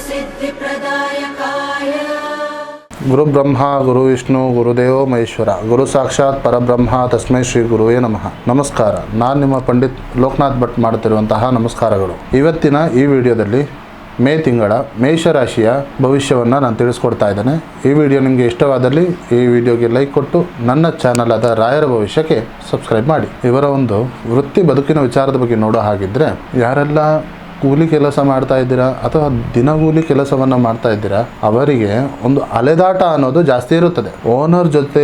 सिद्धिप्रदायकाय गुरु ब्रह्मा गुरु विष्णु गुरुदेव महेश्वर गुरु साक्षाತ್ ಪರಬ್ರಹ್ಮ ತಸ್ಮೈ ಶ್ರೀ ಗುರುವೇ ನಮಃ. ನಮಸ್ಕಾರ. ನಾನು ನಿಮ್ಮ ಪಂಡಿತ್ ಲೋಕನಾಥ್ ಭಟ್ ಮಾಡುತ್ತಿರುವಂತಹ ನಮಸ್ಕಾರಗಳು. ಇವತ್ತಿನ ಈ ವಿಡಿಯೋದಲ್ಲಿ ಮೇ ತಿಂಗಳ ಮೇಷರಾಶಿಯ ಭವಿಷ್ಯವನ್ನು ನಾನು ತಿಳಿಸ್ಕೊಡ್ತಾ ಇದ್ದೇನೆ. ಈ ವಿಡಿಯೋ ನಿಮಗೆ ಇಷ್ಟವಾದಲ್ಲಿ ಈ ವಿಡಿಯೋಗೆ ಲೈಕ್ ಕೊಟ್ಟು ನನ್ನ ಚಾನಲ್ ಆದ ರಾಯರ ಭವಿಷ್ಯಕ್ಕೆ ಸಬ್ಸ್ಕ್ರೈಬ್ ಮಾಡಿ. ಇವರ ಒಂದು ವೃತ್ತಿ ಬದುಕಿನ ವಿಚಾರದ ಬಗ್ಗೆ ನೋಡೋ ಹಾಗಿದ್ರೆ, ಯಾರೆಲ್ಲ ಕೂಲಿ ಕೆಲಸ ಮಾಡ್ತಾ ಇದ್ದೀರಾ ಅಥವಾ ದಿನಗೂಲಿ ಕೆಲಸವನ್ನು ಮಾಡ್ತಾ ಇದ್ದೀರಾ, ಅವರಿಗೆ ಒಂದು ಅಲೆದಾಟ ಅನ್ನೋದು ಜಾಸ್ತಿ ಇರುತ್ತದೆ. ಓನರ್ ಜೊತೆ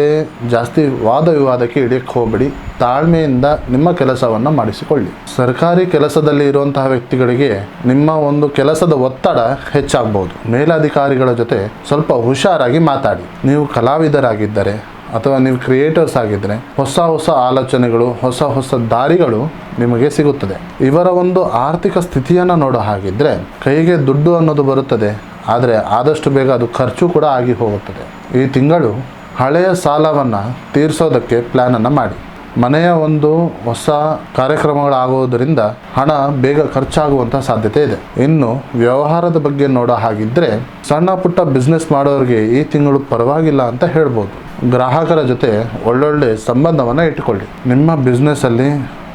ಜಾಸ್ತಿ ವಾದ ವಿವಾದಕ್ಕೆ ಹಿಡಿಯಕ್ಕೆ ಹೋಗಬೇಡಿ. ತಾಳ್ಮೆಯಿಂದ ನಿಮ್ಮ ಕೆಲಸವನ್ನು ಮಾಡಿಸಿಕೊಳ್ಳಿ. ಸರ್ಕಾರಿ ಕೆಲಸದಲ್ಲಿ ಇರುವಂತಹ ವ್ಯಕ್ತಿಗಳಿಗೆ ನಿಮ್ಮ ಒಂದು ಕೆಲಸದ ಒತ್ತಡ ಹೆಚ್ಚಾಗಬಹುದು. ಮೇಲಧಿಕಾರಿಗಳ ಜೊತೆ ಸ್ವಲ್ಪ ಹುಷಾರಾಗಿ ಮಾತಾಡಿ. ನೀವು ಕಲಾವಿದರಾಗಿದ್ದರೆ ಅಥವಾ ನೀವು ಕ್ರಿಯೇಟರ್ಸ್ ಆಗಿದ್ದರೆ ಹೊಸ ಹೊಸ ಆಲೋಚನೆಗಳು, ಹೊಸ ಹೊಸ ದಾರಿಗಳು ನಿಮಗೆ ಸಿಗುತ್ತದೆ. ಇವರ ಒಂದು ಆರ್ಥಿಕ ಸ್ಥಿತಿಯನ್ನು ನೋಡೋ ಹಾಗಿದ್ರೆ, ಕೈಗೆ ದುಡ್ಡು ಅನ್ನೋದು ಬರುತ್ತದೆ, ಆದರೆ ಆದಷ್ಟು ಬೇಗ ಅದು ಖರ್ಚು ಕೂಡ ಆಗಿ ಹೋಗುತ್ತದೆ. ಈ ತಿಂಗಳು ಹಳೆಯ ಸಾಲವನ್ನು ತೀರಿಸೋದಕ್ಕೆ ಪ್ಲ್ಯಾನನ್ನು ಮಾಡಿ. ಮನೆಯ ಒಂದು ಹೊಸ ಕಾರ್ಯಕ್ರಮಗಳಾಗುವುದರಿಂದ ಹಣ ಬೇಗ ಖರ್ಚಾಗುವಂಥ ಸಾಧ್ಯತೆ ಇದೆ. ಇನ್ನು ವ್ಯವಹಾರದ ಬಗ್ಗೆ ನೋಡೋ ಹಾಗಿದ್ದರೆ, ಸಣ್ಣ ಪುಟ್ಟ ಬಿಸ್ನೆಸ್ ಮಾಡೋರಿಗೆ ಈ ತಿಂಗಳು ಪರವಾಗಿಲ್ಲ ಅಂತ ಹೇಳ್ಬೋದು. ಗ್ರಾಹಕರ ಜೊತೆ ಒಳ್ಳೊಳ್ಳೆ ಸಂಬಂಧವನ್ನು ಇಟ್ಟುಕೊಳ್ಳಿ. ನಿಮ್ಮ ಬಿಸ್ನೆಸ್ಸಲ್ಲಿ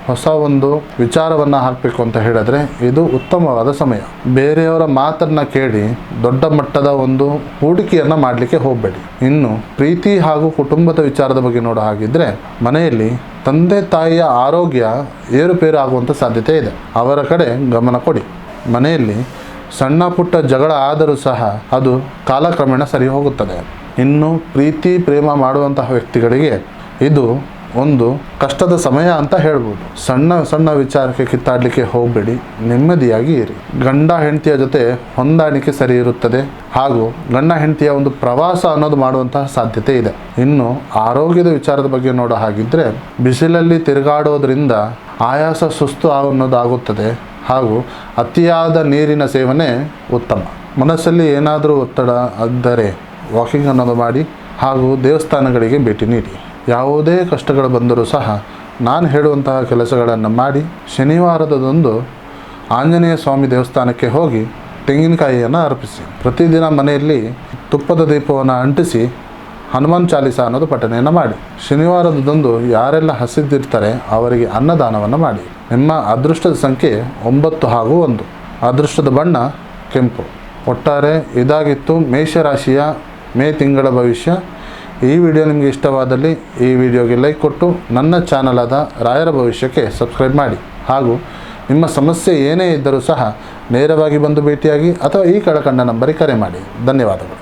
ಹೊಸ ಒಂದು ವಿಚಾರವನ್ನು ಹಾಕಬೇಕು ಅಂತ ಹೇಳಿದ್ರೆ ಇದು ಉತ್ತಮವಾದ ಸಮಯ. ಬೇರೆಯವರ ಮಾತನ್ನು ಕೇಳಿ ದೊಡ್ಡ ಮಟ್ಟದ ಒಂದು ಹೂಡಿಕೆಯನ್ನು ಮಾಡಲಿಕ್ಕೆ ಹೋಗಬೇಡಿ. ಇನ್ನು ಪ್ರೀತಿ ಹಾಗೂ ಕುಟುಂಬದ ವಿಚಾರದ ಬಗ್ಗೆ ನೋಡೋ ಹಾಗಿದ್ರೆ, ಮನೆಯಲ್ಲಿ ತಂದೆ ತಾಯಿಯ ಆರೋಗ್ಯ ಏರುಪೇರು ಆಗುವಂಥ ಸಾಧ್ಯತೆ ಇದೆ. ಅವರ ಕಡೆ ಗಮನ ಕೊಡಿ. ಮನೆಯಲ್ಲಿ ಸಣ್ಣ ಪುಟ್ಟ ಜಗಳ ಆದರೂ ಸಹ ಅದು ಕಾಲಕ್ರಮೇಣ ಸರಿ ಹೋಗುತ್ತದೆ. ಇನ್ನು ಪ್ರೀತಿ ಪ್ರೇಮ ಮಾಡುವಂತಹ ವ್ಯಕ್ತಿಗಳಿಗೆ ಇದು ಒಂದು ಕಷ್ಟದ ಸಮಯ ಅಂತ ಹೇಳ್ಬೋದು. ಸಣ್ಣ ಸಣ್ಣ ವಿಚಾರಕ್ಕೆ ಕಿತ್ತಾಡಲಿಕ್ಕೆ ಹೋಗಬೇಡಿ. ನೆಮ್ಮದಿಯಾಗಿ ಇರಿ. ಗಂಡ ಹೆಂಡತಿಯ ಜೊತೆ ಹೊಂದಾಣಿಕೆ ಸರಿ ಇರುತ್ತದೆ ಹಾಗೂ ಗಂಡ ಹೆಂಡತಿಯ ಒಂದು ಪ್ರವಾಸ ಅನ್ನೋದು ಮಾಡುವಂತಹ ಸಾಧ್ಯತೆ ಇದೆ. ಇನ್ನು ಆರೋಗ್ಯದ ವಿಚಾರದ ಬಗ್ಗೆ ನೋಡೋ ಹಾಗಿದ್ರೆ, ಬಿಸಿಲಲ್ಲಿ ತಿರುಗಾಡೋದ್ರಿಂದ ಆಯಾಸ ಸುಸ್ತು ಅನ್ನೋದಾಗುತ್ತದೆ ಹಾಗೂ ಅತಿಯಾದ ನೀರಿನ ಸೇವನೆ ಉತ್ತಮ. ಮನಸ್ಸಲ್ಲಿ ಏನಾದರೂ ಒತ್ತಡ ಇದ್ದರೆ ವಾಕಿಂಗ್ ಅನ್ನೋದು ಮಾಡಿ ಹಾಗೂ ದೇವಸ್ಥಾನಗಳಿಗೆ ಭೇಟಿ ನೀಡಿ. ಯಾವುದೇ ಕಷ್ಟಗಳು ಬಂದರೂ ಸಹ ನಾನು ಹೇಳುವಂತಹ ಕೆಲಸಗಳನ್ನು ಮಾಡಿ ಶನಿವಾರದಂದು ಆಂಜನೇಯ ಸ್ವಾಮಿ ದೇವಸ್ಥಾನಕ್ಕೆ ಹೋಗಿ ತೆಂಗಿನಕಾಯಿಯನ್ನು ಅರ್ಪಿಸಿ. ಪ್ರತಿದಿನ ಮನೆಯಲ್ಲಿ ತುಪ್ಪದ ದೀಪವನ್ನು ಅಂಟಿಸಿ ಹನುಮಾನ್ ಚಾಲೀಸ ಅನ್ನೋದು ಪಠಣೆಯನ್ನು ಮಾಡಿ. ಶನಿವಾರದಂದು ಯಾರೆಲ್ಲ ಹಸಿದಿರ್ತಾರೆ ಅವರಿಗೆ ಅನ್ನದಾನವನ್ನು ಮಾಡಿ. ನಿಮ್ಮ ಅದೃಷ್ಟದ ಸಂಖ್ಯೆ 9 ಹಾಗೂ 1. ಅದೃಷ್ಟದ ಬಣ್ಣ ಕೆಂಪು. ಒಟ್ಟಾರೆ ಇದಾಗಿತ್ತು ಮೇಷರಾಶಿಯ ಮೇ ತಿಂಗಳ ಭವಿಷ್ಯ. ಈ ವಿಡಿಯೋ ನಿಮಗೆ ಇಷ್ಟವಾದಲ್ಲಿ ಈ ವಿಡಿಯೋಗೆ ಲೈಕ್ ಕೊಟ್ಟು ನನ್ನ ಚಾನಲ್ ಆದ ರಾಯರ ಭವಿಷ್ಯಕ್ಕೆ ಸಬ್ಸ್ಕ್ರೈಬ್ ಮಾಡಿ. ಹಾಗೂ ನಿಮ್ಮ ಸಮಸ್ಯೆ ಏನೇ ಇದ್ದರೂ ಸಹ ನೇರವಾಗಿ ಬಂದು ಭೇಟಿಯಾಗಿ ಅಥವಾ ಈ ಕೆಳಕಂಡ ನಂಬರಿಗೆ ಕರೆ ಮಾಡಿ. ಧನ್ಯವಾದಗಳು.